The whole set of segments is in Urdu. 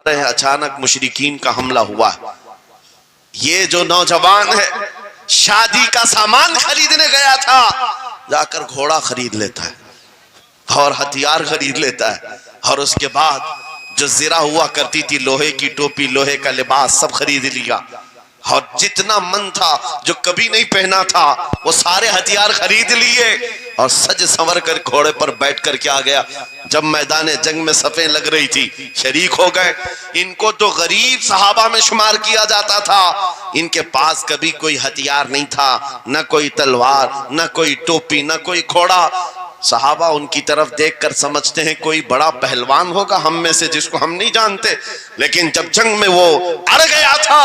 اچانک مشرکین کا حملہ ہوا ہے. یہ جو نوجوان ہے شادی کا سامان خریدنے گیا تھا، جا کر گھوڑا خرید لیتا ہے اور ہتھیار خرید لیتا ہے، اور اس کے بعد جو زرہ ہوا کرتی تھی، لوہے کی ٹوپی، لوہے کا لباس سب خرید لیا، اور جتنا من تھا جو کبھی نہیں پہنا تھا وہ سارے ہتھیار خرید لیے، اور سج سنور کر گھوڑے پر بیٹھ کر کیا گیا. جب میدان جنگ میں صفیں لگ رہی تھی شریک ہو گئے. ان کو تو غریب صحابہ میں شمار کیا جاتا تھا، ان کے پاس کبھی کوئی ہتھیار نہیں تھا، نہ کوئی تلوار، نہ کوئی ٹوپی، نہ کوئی گھوڑا. صحابہ ان کی طرف دیکھ کر سمجھتے ہیں کوئی بڑا پہلوان ہوگا ہم میں سے جس کو ہم نہیں جانتے، لیکن جب جنگ میں وہ اڑ گیا تھا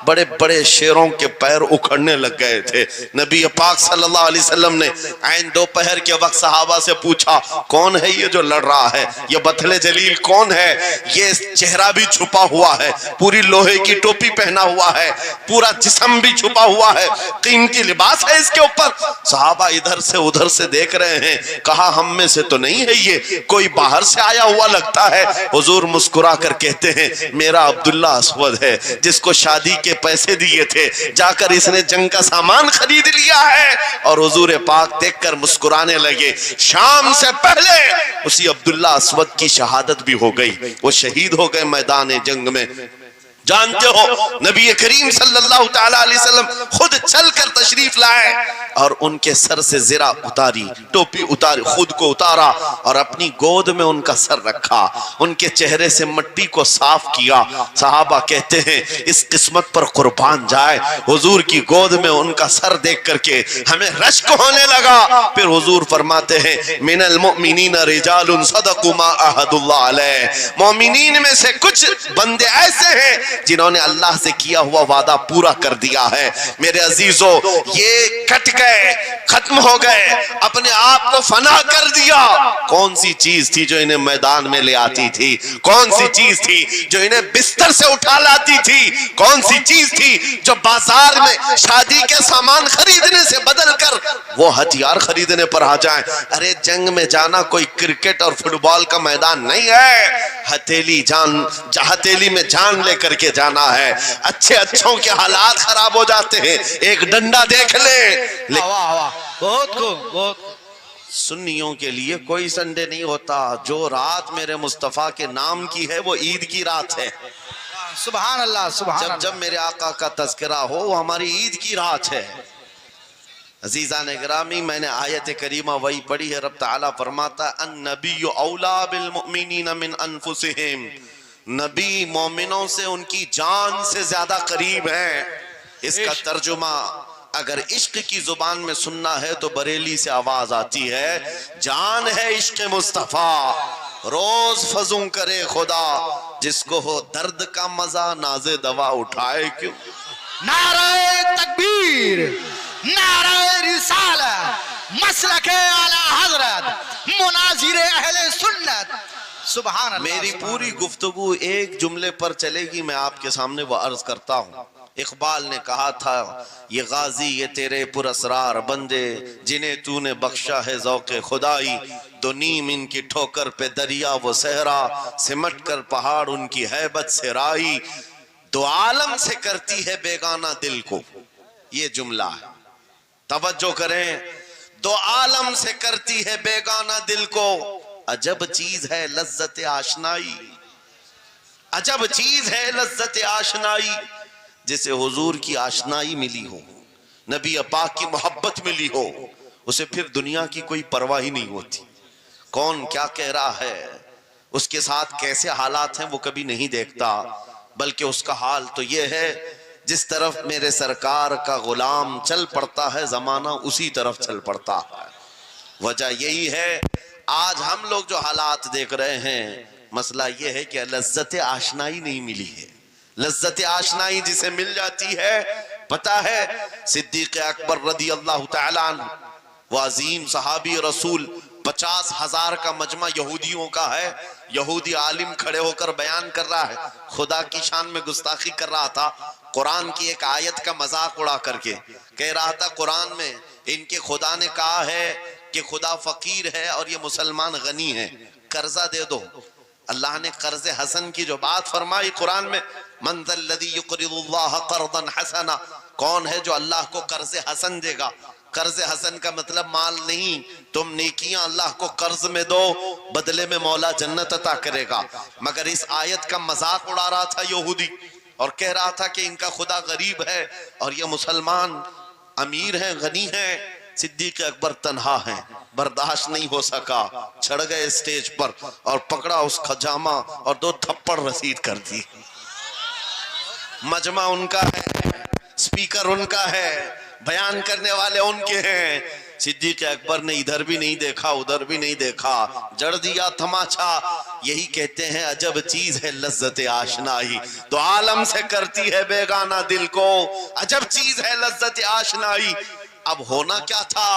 بڑے بڑے شیروں کے پیر اکھڑنے لگ گئے تھے. نبی پاک صلی اللہ علیہ وسلم نے عین دوپہر کے وقت صحابہ سے پوچھا کون ہے یہ جو لڑ رہا ہے، یہ بطل جلیل کون ہے، یہ چہرہ بھی چھپا ہوا ہے، پوری لوہے کی ٹوپی پہنا ہوا ہے، پورا جسم بھی چھپا ہوا ہے، قیمتی لباس ہے اس کے اوپر. صحابہ ادھر سے ادھر سے دیکھ رہے ہیں. کہا ہم میں سے تو نہیں ہے، یہ کوئی باہر سے آیا ہوا لگتا ہے. حضور مسکرا کر کہتے ہیں میرا عبداللہ اسود ہے جس کو شادی کے پیسے دیے تھے، جا کر اس نے جنگ کا سامان خرید لیا ہے. اور حضور پاک دیکھ کر مسکرانے لگے. شام سے پہلے اسی عبداللہ اسود کی شہادت بھی ہو گئی، وہ شہید ہو گئے میدان جنگ میں. جانتے ہو نبی کریم صلی اللہ تعالی علیہ وسلم خود چل کر تشریف لائے اور ان کے سر سے زرہ اتاری، ٹوپی اتاری، خود کو اتارا اور اپنی گود میں ان کا سر رکھا، ان کے چہرے سے مٹی کو صاف کیا. صحابہ کہتے ہیں اس قسمت پر قربان جائے، حضور کی گود میں ان کا سر دیکھ کر کے ہمیں رشک ہونے لگا. پھر حضور فرماتے ہیں من المؤمنین رجال صدقوا ما عاہدوا اللہ علیہ، مومنین میں سے کچھ بندے ایسے ہیں جنہوں نے اللہ سے کیا ہوا وعدہ پورا کر دیا ہے. میرے عزیزو یہ کٹ گئے، ختم ہو گئے، اپنے آپ کو فنا کر دیا. کون سی چیز تھی جو انہیں میدان میں لے آتی تھی؟ کون سی چیز تھی جو انہیں بستر سے اٹھا لاتی تھی؟ کون سی چیز تھی جو بازار میں شادی کے سامان خریدنے سے بدل کر وہ ہتھیار خریدنے پر آ جائیں؟ ارے جنگ میں جانا کوئی کرکٹ اور فٹ بال کا میدان نہیں ہے، ہتھیلی میں جان لے کر کے جانا ہے. اچھے اچھوں کے حالات خراب ہو جاتے ہیں، ایک ڈنڈا دیکھ لے. بہت سنیوں کے لیے کوئی سنڈے نہیں ہوتا، جو رات میرے مصطفیٰ کے نام کی ہے وہ عید کی رات ہے. سبحان اللہ سبحان اللہ. جب میرے آقا کا تذکرہ ہو وہ ہماری عید کی رات ہے. عزیزان گرامی میں نے آیت کریمہ وہی پڑھی ہے، رب تعالیٰ فرماتا النبی اولا بالمؤمنین من انفسہم، نبی مومنوں سے ان کی جان سے زیادہ قریب ہیں. اس کا ترجمہ اگر عشق کی زبان میں سننا ہے تو بریلی سے آواز آتی ہے، جان ہے عشق مصطفیٰ روز فضوں کرے خدا، جس کو ہو درد کا مزہ ناز دوا اٹھائے کیوں. نعرہ تکبیر، نعرہ رسالت، مسلک اعلی حضرت، مناظر اہل سنت. سبحان اللہ. میری پوری گفتگو ایک جملے پر چلے گی، میں آپ کے سامنے وہ عرض کرتا ہوں. اقبال نے کہا تھا یہ غازی یہ تیرے پر اسرار بندے، جنہیں تو نے بخشا ہے ذوق خدائی. دو نیم ان کی ٹھوکر پہ دریا وہ صحرا، سمٹ کر پہاڑ ان کی ہیبت سے رائی. دو عالم سے کرتی ہے بیگانہ دل کو، یہ جملہ ہے، توجہ کریں. دو عالم سے کرتی ہے بیگانہ دل کو، عجب چیز ہے لذت آشنائی. عجب چیز ہے لذت آشنائی. جسے حضور کی آشنائی ملی ہو، نبی پاک کی محبت ملی ہو، اسے پھر دنیا کی کوئی پرواہ ہی نہیں ہوتی. کون کیا کہہ رہا ہے، اس کے ساتھ کیسے حالات ہیں وہ کبھی نہیں دیکھتا، بلکہ اس کا حال تو یہ ہے جس طرف میرے سرکار کا غلام چل پڑتا ہے زمانہ اسی طرف چل پڑتا ہے. وجہ یہی ہے آج ہم لوگ جو حالات دیکھ رہے ہیں، مسئلہ یہ ہے کہ لذت آشنائی نہیں ملی ہے. لذت آشنائی جسے مل جاتی ہے، پتہ ہے صدیق اکبر رضی اللہ تعالیٰ عنہ وہ عظیم صحابی رسول، 50,000 کا مجمع یہودیوں کا ہے. یہودی عالم کھڑے ہو کر بیان کر رہا ہے، خدا کی شان میں گستاخی کر رہا تھا. قرآن کی ایک آیت کا مذاق اڑا کر کے کہہ رہا تھا قرآن میں ان کے خدا نے کہا ہے کہ خدا فقیر ہے اور یہ مسلمان غنی ہے، قرضہ دے دو. اللہ نے قرض حسن کی جو بات فرمائی قرآن میں، من ذا الذی یقرض اللہ قرضا حسنا، کون ہے جو اللہ کو قرض حسن دے گا؟ قرض حسن کا مطلب مال نہیں، تم نیکیاں اللہ کو قرض میں دو، بدلے میں مولا جنت عطا کرے گا۔ مگر اس آیت کا مذاق اڑا رہا تھا یہودی، اور کہہ رہا تھا کہ ان کا خدا غریب ہے اور یہ مسلمان امیر ہیں، غنی ہیں۔ صدیق اکبر تنہا ہیں، برداشت نہیں ہو سکا، چڑھ گئے اسٹیج پر اور پکڑا اس خجامہ اور 2 تھپڑ رسید کر دی۔ مجمع ان کا ہے، سپیکر ان کا ہے، بیان کرنے والے ان کے ہیں۔ صدیق اکبر نے ادھر بھی نہیں دیکھا ادھر بھی نہیں دیکھا، جڑ دیا تماچا۔ یہی کہتے ہیں عجب چیز ہے لذت آشنائی، تو عالم سے کرتی ہے بیگانہ دل کو، عجب چیز ہے لذت آشنائی۔ اب ہونا کیا تھا؟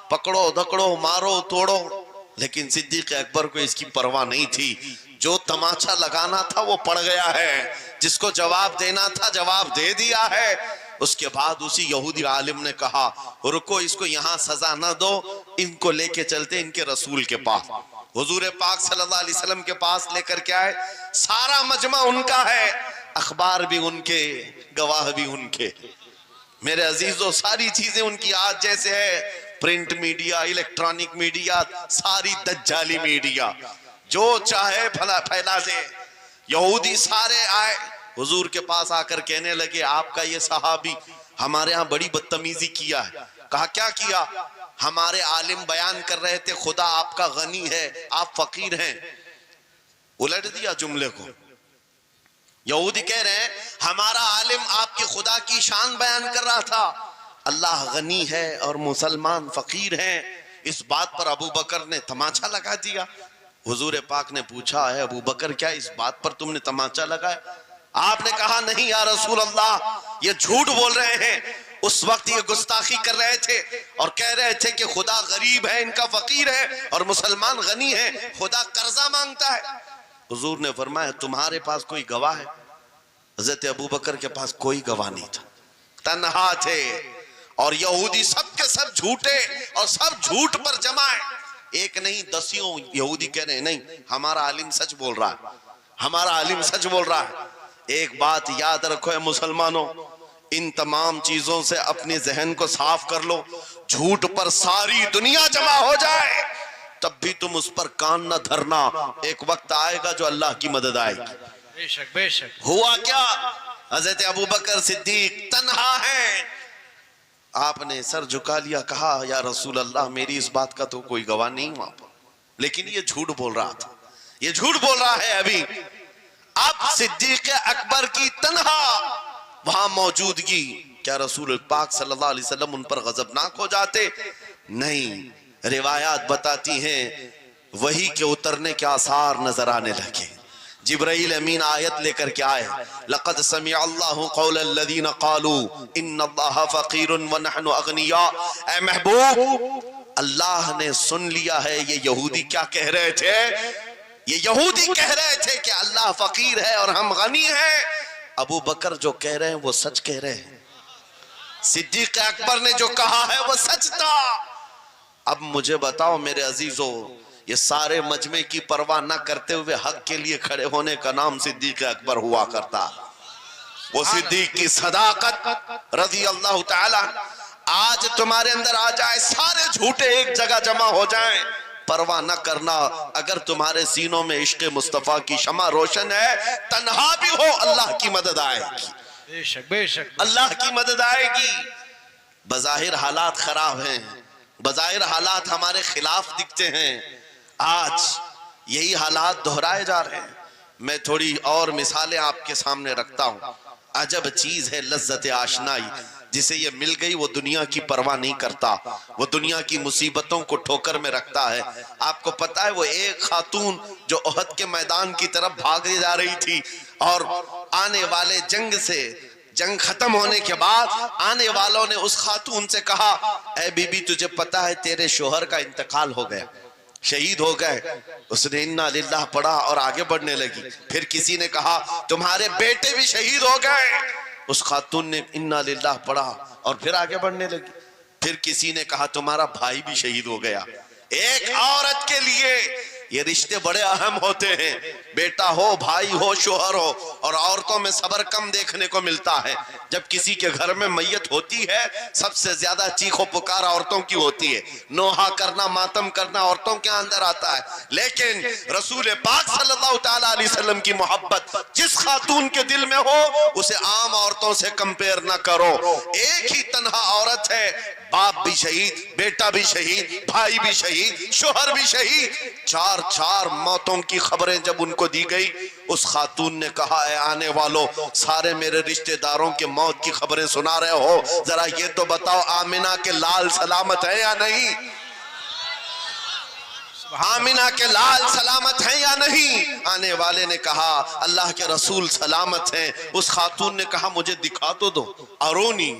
پکڑو دکڑو مارو توڑو، لیکن صدیق اکبر کو اس کی پرواہ نہیں تھی۔ جو تماچا لگانا تھا وہ پڑ گیا ہے، جس کو جواب دینا تھا جواب دے دیا ہے۔ اس کے بعد اسی یہودی عالم نے کہا رکو، اس کو یہاں سزا نہ دو، ان کو لے کے چلتے ان کے رسول کے پاس۔ حضور پاک صلی اللہ علیہ وسلم کے پاس لے کر کے آئے، سارا مجمع ان کا ہے، اخبار بھی ان کے، گواہ بھی ان کے۔ میرے عزیزو ساری چیزیں ان کی آج جیسے ہے، پرنٹ میڈیا، الیکٹرانک میڈیا، ساری دجالی میڈیا، جو چاہے پھیلا دے۔ یہودی سارے آئے حضور کے پاس آ کر کہنے لگے آپ کا یہ صحابی ہمارے ہاں بڑی بدتمیزی کیا ہے۔ کہا کیا کیا؟ ہمارے عالم بیان کر رہے تھے خدا آپ کا غنی ہے آپ فقیر ہیں۔ الٹ دیا جملے کو۔ یہودی کہہ رہے ہیں ہمارا عالم آپ کی خدا کی شان بیان کر رہا تھا، اللہ غنی ہے اور مسلمان فقیر ہیں۔ اس بات پر ابو بکر نے تماچا لگا دیا۔ حضور پاک نے پوچھا ہے ابو بکر کیا اس بات پر تم نے تماچا لگایا؟ آپ نے کہا نہیں یا رسول اللہ، یہ جھوٹ بول رہے ہیں، اس وقت یہ گستاخی کر رہے تھے اور کہہ رہے تھے کہ خدا غریب ہے، ان کا فقیر ہے اور مسلمان غنی ہے، خدا قرضہ مانگتا ہے۔ حضور نے فرمایا تمہارے پاس کوئی گواہ ہے؟ حضرت ابو بکر کے پاس کوئی گواہ نہیں تھا، تنہا تھے، اور یہودی سب کے سب جھوٹے اور سب جھوٹ پر جمع ہے۔ ایک نہیں دسیوں یہودی کہہ رہے ہیں نہیں ہمارا عالم سچ بول رہا ہے، ہمارا عالم سچ بول رہا ہے۔ ایک بات یاد رکھو اے مسلمانوں، ان تمام چیزوں سے اپنے ذہن کو صاف کر لو۔ جھوٹ پر ساری دنیا جمع ہو جائے تب بھی تم اس پر کان نہ دھرنا، ایک وقت آئے گا جو اللہ کی مدد آئے گی۔ بے شک بے شک۔ ہوا کیا؟ حضرت ابو بکر صدیق تنہا ہیں، آپ نے سر جھکا لیا، کہا یا رسول اللہ میری اس بات کا تو کوئی گواہ نہیں وہاں پر، لیکن یہ جھوٹ بول رہا تھا، یہ جھوٹ بول رہا ہے ابھی۔ اب صدیق اکبر کی تنہا وہاں موجودگی، کیا رسول پاک صلی اللہ علیہ وسلم ان پر غضبناک ہو جاتے؟ نہیں، روایات بتاتی ہیں وحی کے اترنے کے آثار نظر آنے لگے۔ جبرائیل امین آیت لے کر کے آئے، لقد سمع اللہ قول الذین قالوا ان اللہ فقیر ونحن اغنیاء۔ اے محبوب، اللہ نے سن لیا ہے یہ یہودی کیا کہہ رہے تھے، یہ یہودی کہہ رہے تھے کہ اللہ فقیر ہے اور ہم غنی ہیں۔ ابو بکر جو کہہ رہے ہیں وہ سچ کہہ رہے ہیں، صدیق اکبر نے جو کہا ہے وہ سچ تھا۔ اب مجھے بتاؤ میرے عزیزو، یہ سارے مجمع کی پرواہ نہ کرتے ہوئے حق کے لیے کھڑے ہونے کا نام صدیق اکبر ہوا کرتا۔ وہ صدیق کی صداقت رضی اللہ تعالی آج تمہارے اندر آ جائے، سارے جھوٹے ایک جگہ جمع ہو جائیں، پرواہ نہ کرنا۔ اگر تمہارے سینوں میں عشق مصطفیٰ کی شمع روشن ہے، تنہا بھی ہو اللہ کی مدد آئے گی، بے شک بے شک، اللہ کی مدد آئے گی۔ بظاہر حالات خراب ہیں، بظاہر حالات ہمارے خلاف دکھتے ہیں، آج یہی حالات دہرائے جا رہے ہیں۔ میں تھوڑی اور مثالیں آپ کے سامنے رکھتا ہوں۔ عجب چیز ہے لذت آشنائی، جسے یہ مل گئی وہ دنیا کی پرواہ نہیں کرتا، وہ دنیا کی مصیبتوں کو ٹھوکر میں رکھتا ہے۔ آپ کو پتہ ہے وہ ایک خاتون جو احد کے میدان کی طرف بھاگے جا رہی تھی، اور آنے والے جنگ سے، جنگ ختم ہونے کے بعد آنے والوں نے اس خاتون سے کہا اے بی بی تجھے پتہ ہے تیرے شوہر کا انتقال ہو گیا، شہید ہو گئے۔ اس نے انا للہ پڑھا اور آگے بڑھنے لگی۔ پھر کسی نے کہا تمہارے بیٹے بھی شہید ہو گئے، اس خاتون نے انا للہ پڑھا اور پھر آگے بڑھنے لگی۔ پھر کسی نے کہا تمہارا بھائی بھی شہید ہو گیا۔ ایک عورت کے لیے یہ رشتے بڑے اہم ہوتے ہیں، بیٹا ہو، بھائی ہو، شوہر ہو، اور عورتوں میں صبر کم دیکھنے کو ملتا ہے۔ جب کسی کے گھر میں میت ہوتی ہے سب سے زیادہ چیخ و پکار عورتوں کی ہوتی ہے، نوحہ کرنا، ماتم کرنا عورتوں کے اندر آتا ہے۔ لیکن رسول پاک صلی اللہ تعالیٰ علیہ وسلم کی محبت جس خاتون کے دل میں ہو اسے عام عورتوں سے کمپیر نہ کرو۔ ایک ہی تنہا عورت ہے، باپ بھی شہید، بیٹا بھی شہید، بھائی بھی شہید، شوہر بھی شہید، چار موتوں کی خبریں جب ان کو دی گئی، اس خاتون نے کہا اے آنے والوں، سارے میرے رشتہ داروں کے موت کی خبریں سنا رہے ہو، ذرا یہ تو بتاؤ آمنہ کے لال سلامت ہے یا نہیں؟ آمنہ کے لال سلامت ہیں یا نہیں؟ آنے والے نے کہا اللہ کے رسول سلامت ہیں۔ اس خاتون نے کہا مجھے دکھا تو دو، ارونی،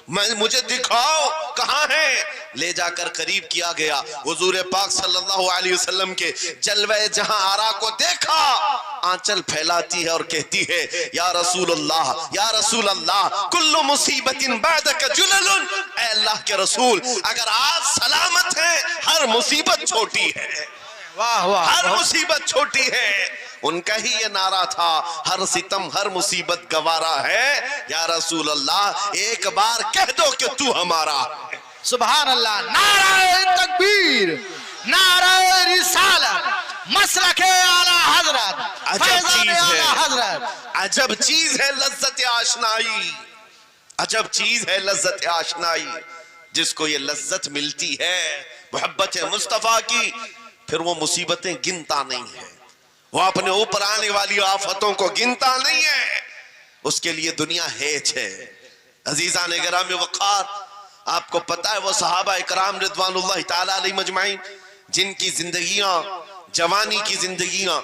مجھے دکھاؤ کہاں ہیں؟ لے جا کر قریب کیا گیا، حضور پاک صلی اللہ علیہ وسلم کے جلوہ جہاں آرا کو دیکھا، آنچل پھیلاتی ہے اور کہتی ہے یا رسول اللہ، یا رسول اللہ، کل مصیبت بعدک جلل، اے اللہ کے رسول اگر آپ سلامت ہیں ہر مصیبت چھوٹی ہے، واہ واہ، ہر مصیبت چھوٹی ہے۔ ان کا ہی یہ نعرہ تھا ہر ستم ہر مصیبت گوارا ہے، یا رسول اللہ ایک بار کہہ دو کہ تو ہمارا ہے۔ سبحان اللہ، نعرہ تکبیر، نعرہ رسالت، مسلک اعلی حضرت، عجب فیضان چیز ہے، اعلی حضرت۔ عجب چیز ہے لذت آشنائی، عجب چیز ہے لذت آشنائی۔ جس کو یہ لذت ملتی ہے محبت مصطفیٰ کی، پھر وہ مصیبتیں گنتا نہیں ہے، وہ اپنے اوپر آنے والی آفتوں کو گنتا نہیں ہے، اس کے لیے دنیا ہیچ ہے۔ عزیزان گرامی وقار، آپ کو پتا ہے وہ صحابہ اکرام رضوان اللہ تعالیٰ علیہ مجمعین جن کی زندگیاں، جوانی کی زندگیاں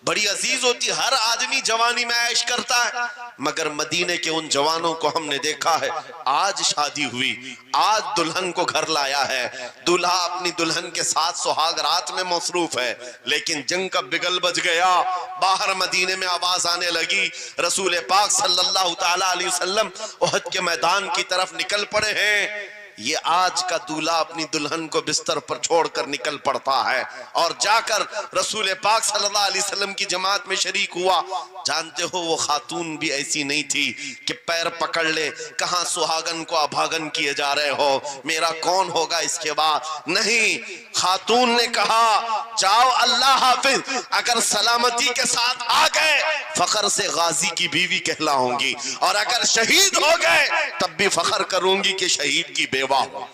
بڑی عزیز ہوتی، ہر آدمی جوانی میں عیش کرتا ہے، مگر مدینے کے ان جوانوں کو ہم نے دیکھا ہے آج شادی ہوئی، آج دلہن کو گھر لایا ہے، دلہا اپنی دلہن کے ساتھ سہاگ رات میں مصروف ہے، لیکن جنگ کا بگل بج گیا، باہر مدینے میں آواز آنے لگی، رسول پاک صلی اللہ تعالیٰ علیہ وسلم احد کے میدان کی طرف نکل پڑے ہیں۔ یہ آج کا دولہا اپنی دلہن کو بستر پر چھوڑ کر نکل پڑتا ہے اور جا کر رسول پاک صلی اللہ علیہ وسلم کی جماعت میں شریک ہوا۔ جانتے ہو وہ خاتون بھی ایسی نہیں تھی کہ پیر پکڑ لے، کہاں سہاگن کو ابھاگن کیے جا رہے ہو، میرا کون ہوگا اس کے بعد؟ نہیں، خاتون نے کہا جاؤ اللہ حافظ، اگر سلامتی کے ساتھ آ گئے فخر سے غازی کی بیوی کہلاؤں گی، اور اگر شہید ہو گئے تب بھی فخر کروں گی کہ شہید کی بیوہ ہو۔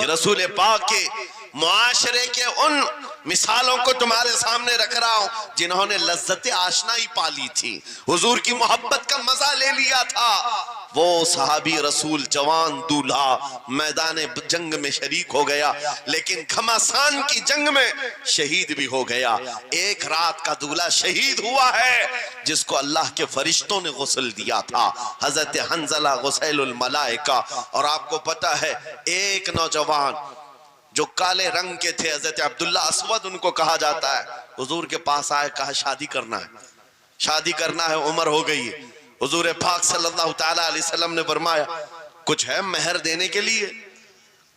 یہ رسول پاک کے معاشرے کے ان مثالوں کو تمہارے سامنے رکھ رہا ہوں جنہوں نے لذت آشنائی پالی تھی، حضور کی محبت کا مزہ لے لیا تھا۔ وہ صحابی رسول جوان دولہا میدان جنگ میں شریک ہو گیا، لیکن گھمسان کی جنگ میں شہید بھی ہو گیا۔ ایک رات کا دولہا شہید ہوا ہے جس کو اللہ کے فرشتوں نے غسل دیا تھا، حضرت حنظلہ غسیل الملائکہ۔ اور آپ کو پتا ہے ایک نوجوان جو کالے رنگ کے تھے، حضرت عبداللہ اسود ان کو کہا جاتا ہے، حضور کے پاس آئے، کہا شادی کرنا ہے، شادی کرنا ہے، عمر ہو گئی ہے۔ حضور پاک صلی اللہ تعالیٰ علیہ وسلم نے فرمایا کچھ ہے مہر دینے کے لیے،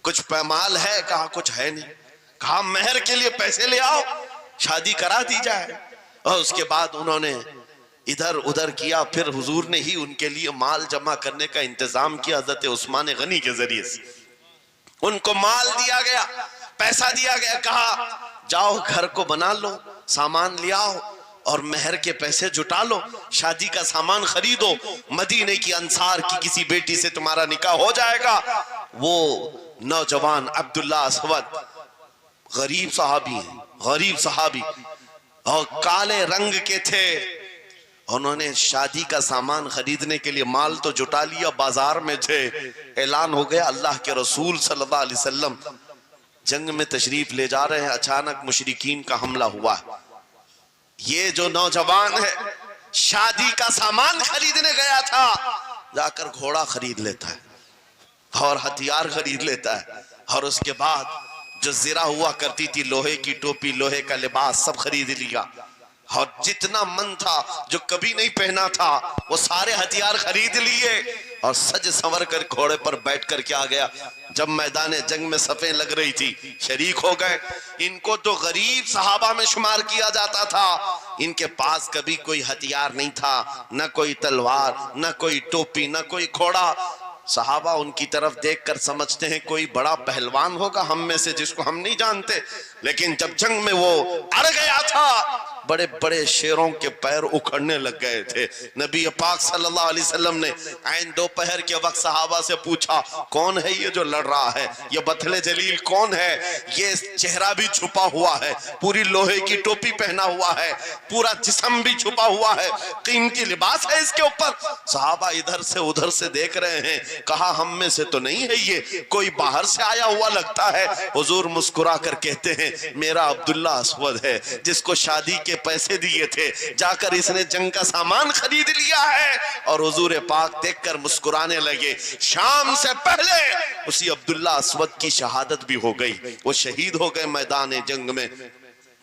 کچھ پیمال ہے؟ کہا کچھ ہے نہیں۔ کہا مہر کے لیے پیسے لے آؤ، شادی کرا دی جائے۔ اور اس کے بعد انہوں نے ادھر ادھر کیا، پھر حضور نے ہی ان کے لیے مال جمع کرنے کا انتظام کیا حضرت عثمان غنی کے ذریعے سے۔ ان کو مال دیا گیا، پیسہ دیا گیا، کہا جاؤ گھر کو بنا لو، سامان لے آؤ اور مہر کے پیسے جٹا لو، شادی کا سامان خریدو، مدینے کی انصار کی کسی بیٹی سے تمہارا نکاح ہو جائے گا۔ وہ نوجوان عبداللہ اسود غریب صحابی ہیں، غریب صحابی، اور کالے رنگ کے تھے، انہوں نے شادی کا سامان خریدنے کے لیے مال تو جٹا لیا، بازار میں تھے، اعلان ہو گیا اللہ کے رسول صلی اللہ علیہ وسلم جنگ میں تشریف لے جا رہے ہیں، اچانک مشرکین کا حملہ ہوا ہے۔ یہ جو نوجوان ہے شادی کا سامان خریدنے گیا تھا، جا کر گھوڑا خرید لیتا ہے اور ہتھیار خرید لیتا ہے، اور اس کے بعد جو زرہ ہوا کرتی تھی، لوہے کی ٹوپی، لوہے کا لباس سب خرید لیا۔ اور جتنا من تھا جو کبھی نہیں پہنا تھا وہ سارے ہتھیار خرید لیے اور سج سنور کر گھوڑے پر بیٹھ کر کیا گیا. جب میدان جنگ میں صفیں لگ رہی تھی شریک ہو گئے. ان کو تو غریب صحابہ میں شمار کیا جاتا تھا. ان کے پاس کبھی کوئی ہتھیار نہیں تھا, نہ کوئی تلوار, نہ کوئی ٹوپی, نہ کوئی گھوڑا. صحابہ ان کی طرف دیکھ کر سمجھتے ہیں کوئی بڑا پہلوان ہوگا ہم میں سے جس کو ہم نہیں جانتے. لیکن جب جنگ میں وہ اڑ گیا تھا بڑے بڑے شیروں کے پیر اکھڑنے لگ گئے تھے. نبی پاک صلی اللہ علیہ وسلم نے عین دوپہر کے وقت صحابہ سے پوچھا کون ہے یہ جو لڑ رہا ہے, یہ بطل جلیل کون ہے, یہ چہرہ بھی چھپا ہوا ہے, پوری لوہے کی ٹوپی پہنا ہوا ہے, پورا جسم بھی چھپا ہوا ہے, قیمتی لباس ہے اس کے اوپر. صحابہ ادھر سے ادھر سے دیکھ رہے ہیں. کہا ہم میں سے تو نہیں ہے, یہ کوئی باہر سے آیا ہوا لگتا ہے. حضور مسکرا کر کہتے ہیں میرا عبداللہ اسود ہے جس کو شادی کے پیسے دیے تھے, جا کر اس نے جنگ کا سامان خرید لیا ہے. اور حضور پاک دیکھ کر مسکرانے لگے. شام سے پہلے اسی عبداللہ اسود کی شہادت بھی ہو گئی, وہ شہید ہو گئے میدان جنگ میں.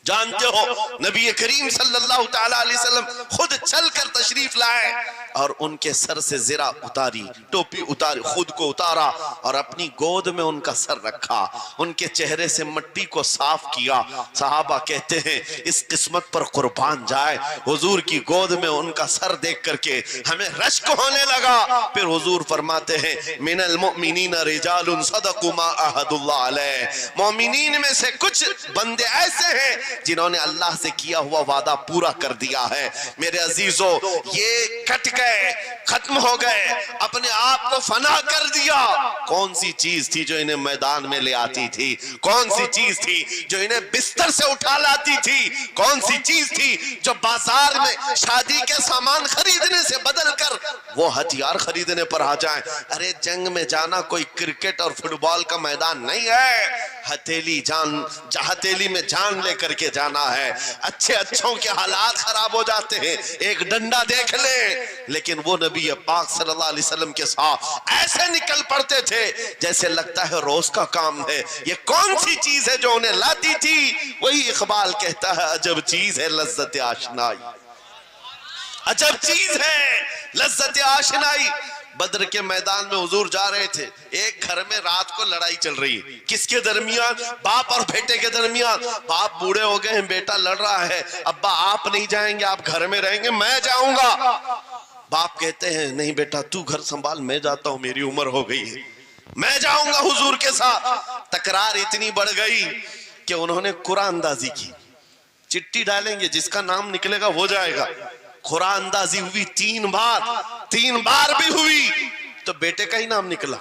جانتے ہو نبی کریم صلی اللہ تعالی علیہ وسلم خود چل کر تشریف لائے اور ان کے سر سے زرہ اتاری, ٹوپی اتاری, خود کو اتارا اور اپنی گود میں ان کا سر رکھا, ان کے چہرے سے مٹی کو صاف کیا. صحابہ کہتے ہیں اس قسمت پر قربان جائے, حضور کی گود میں ان کا سر دیکھ کر کے ہمیں رشک ہونے لگا. پھر حضور فرماتے ہیں من المؤمنین رجال صدقوا ما عہد اللہ علیہ, مومنین میں سے کچھ بندے ایسے ہیں جنہوں نے اللہ سے کیا ہوا وعدہ پورا کر دیا ہے. میرے عزیزو یہ کٹ گئے, ختم ہو گئے, اپنے آپ کو فنا کر دیا. کون سی چیز تھی جو انہیں میدان میں لے آتی تھی, کون سی چیز تھی جو انہیں بستر سے اٹھا لاتی تھی, کون سی چیز تھی جو بازار میں شادی کے سامان خریدنے سے بدل کر وہ ہتھیار خریدنے پر آ جائیں. ارے جنگ میں جانا کوئی کرکٹ اور فٹ بال کا میدان نہیں ہے, ہتھیلی میں جان لے کر کے جانا ہے. اچھے اچھوں کے حالات خراب ہو جاتے ہیں, ایک ڈنڈا دیکھ لیں, لیکن وہ نبی پاک صلی اللہ علیہ وسلم کے ساتھ ایسے نکل پڑتے تھے جیسے لگتا ہے روز کا کام ہے. یہ کون سی چیز ہے جو انہیں لاتی تھی؟ وہی اقبال کہتا ہے عجب چیز ہے لذت آشنائی, عجب چیز ہے لذت آشنائی. بدر کے میدان میں حضور جا رہے تھے, ایک گھر میں رات کو لڑائی چل رہی ہے. کس کے درمیان؟ باپ اور بیٹے کے درمیان. باپ بوڑھے ہو گئے ہیں, بیٹا لڑ رہا ہے, ابا آپ نہیں جائیں گے, آپ گھر میں رہیں گے, میں جاؤں گا. باپ کہتے ہیں نہیں بیٹا تو گھر سنبھال, میں جاتا ہوں, میری عمر ہو گئی ہے, میں جاؤں گا حضور کے ساتھ. تکرار اتنی بڑھ گئی کہ انہوں نے قرآن اندازی کی. چٹھی ڈالیں گے, جس کا نام نکلے گا وہ جائے گا. قرآن اندازی ہوئی 3 بار بھی ہوئی تو بیٹے کا ہی نام نکلا.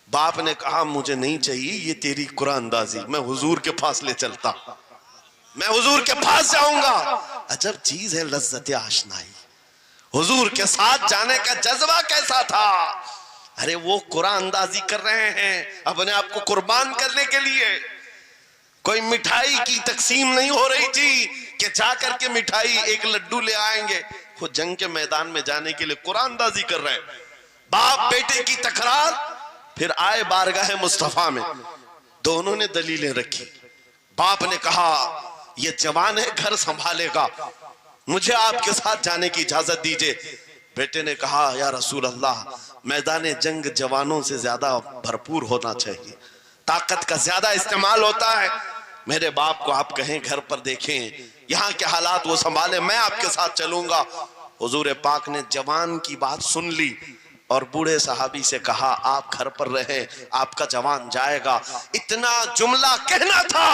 باپ نے کہا مجھے نہیں چاہیے یہ تیری قرآن اندازی, میں حضور کے پاس لے چلتا, میں حضور کے پاس جاؤں گا. عجب چیز ہے لذت آشنائی. حضور کے ساتھ جانے کا جذبہ کیسا تھا. ارے وہ قرآن اندازی کر رہے ہیں اپنے آپ کو قربان کرنے کے لیے. کوئی مٹھائی کی تقسیم نہیں ہو رہی تھی کہ جا کر کے مٹھائی ایک لڈو لے آئیں گے. وہ جنگ کے میدان میں جانے کے لیے قرآن اندازی کر رہے ہیں. باپ بیٹے کی تکرار. پھر آئے بارگاہ مصطفیٰ میں, دونوں نے دلیلیں رکھی. باپ نے کہا یہ جوان ہے, گھر سنبھالے گا, مجھے آپ کے ساتھ جانے کی اجازت دیجئے. بیٹے نے کہا یا رسول اللہ میدان جنگ جوانوں سے زیادہ بھرپور ہونا چاہیے, طاقت کا زیادہ استعمال ہوتا ہے. میرے باپ کو آپ کہیں گھر پر دیکھیں, یہاں کے حالات وہ سنبھالیں, میں آپ کے ساتھ چلوں گا. حضور پاک نے جوان کی بات سن لی اور بوڑھے صحابی سے کہا آپ گھر پر رہیں, آپ کا جوان جائے گا. اتنا جملہ کہنا تھا,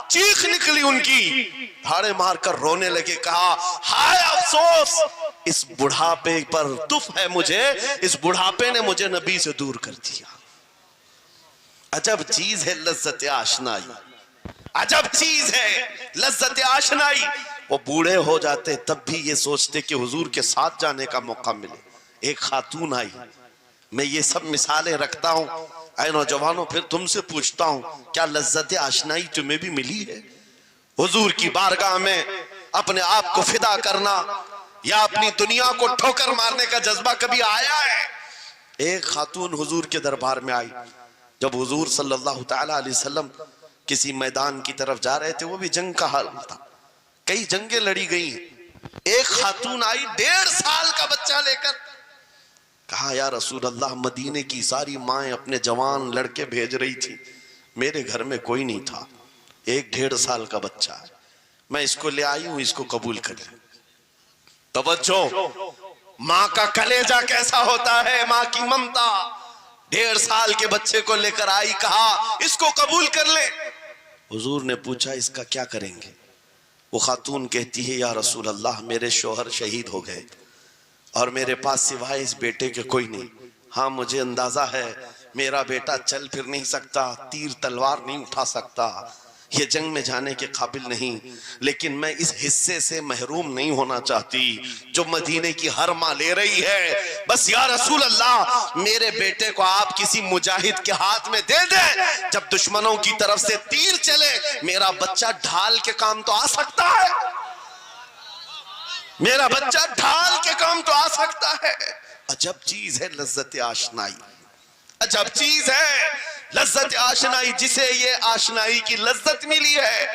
چیخ نکلی ان کی, دھاڑے مار کر رونے لگے. کہا ہائے افسوس, اس بڑھاپے پر تف ہے مجھے, اس بڑھاپے نے مجھے نبی سے دور کر دیا. عجب چیز ہے لذت آشنائی, عجب چیز ہے لذت آشنائی. وہ بوڑھے ہو جاتے تب بھی یہ سوچتے کہ حضور کے ساتھ جانے کا موقع ملے. ایک خاتون آئی, میں یہ سب مثالیں رکھتا ہوں. اے نوجوانوں پھر تم سے پوچھتا ہوں کیا لذت آشنائی تمہیں بھی ملی ہے؟ حضور کی بارگاہ میں اپنے آپ کو فدا کرنا یا اپنی دنیا کو ٹھوکر مارنے کا جذبہ کبھی آیا ہے؟ ایک خاتون حضور کے دربار میں آئی. جب حضور صلی اللہ تعالی علیہ وسلم کسی میدان کی طرف جا رہے تھے, وہ بھی جنگ کا حال تھا, کئی جنگیں لڑی گئی. ایک خاتون آئی 1.5 سال کا بچہ لے کر, کہا یا رسول اللہ مدینے کی ساری مائیں اپنے جوان لڑکے بھیج رہی تھی, میرے گھر میں کوئی نہیں تھا, ایک 1.5 سال کا بچہ ہے, میں اس کو لے آئی ہوں, اس کو قبول کر لیں. توجہ, ماں کا کلیجہ کیسا ہوتا ہے, ماں کی ممتا. 1.5 سال کے بچے کو لے کر آئی, کہا اس کو قبول کر لے. حضور نے پوچھا اس کا کیا کریں گے؟ وہ خاتون کہتی ہے یا رسول اللہ میرے شوہر شہید ہو گئے اور میرے پاس سوائے اس بیٹے کے کوئی نہیں. ہاں مجھے اندازہ ہے میرا بیٹا چل پھر نہیں سکتا, تیر تلوار نہیں اٹھا سکتا, یہ جنگ میں جانے کے قابل نہیں, لیکن میں اس حصے سے محروم نہیں ہونا چاہتی جو مدینے کی ہر ماں لے رہی ہے. بس یا رسول اللہ میرے بیٹے کو آپ کسی مجاہد کے ہاتھ میں دے دیں, جب دشمنوں کی طرف سے تیر چلے میرا بچہ ڈھال کے کام تو آ سکتا ہے, میرا بچہ ڈھال کے کام تو آ سکتا ہے. عجب چیز ہے لذت آشنائی, عجب چیز ہے لذت آشنائی. جسے یہ آشنائی کی لذت ملی ہے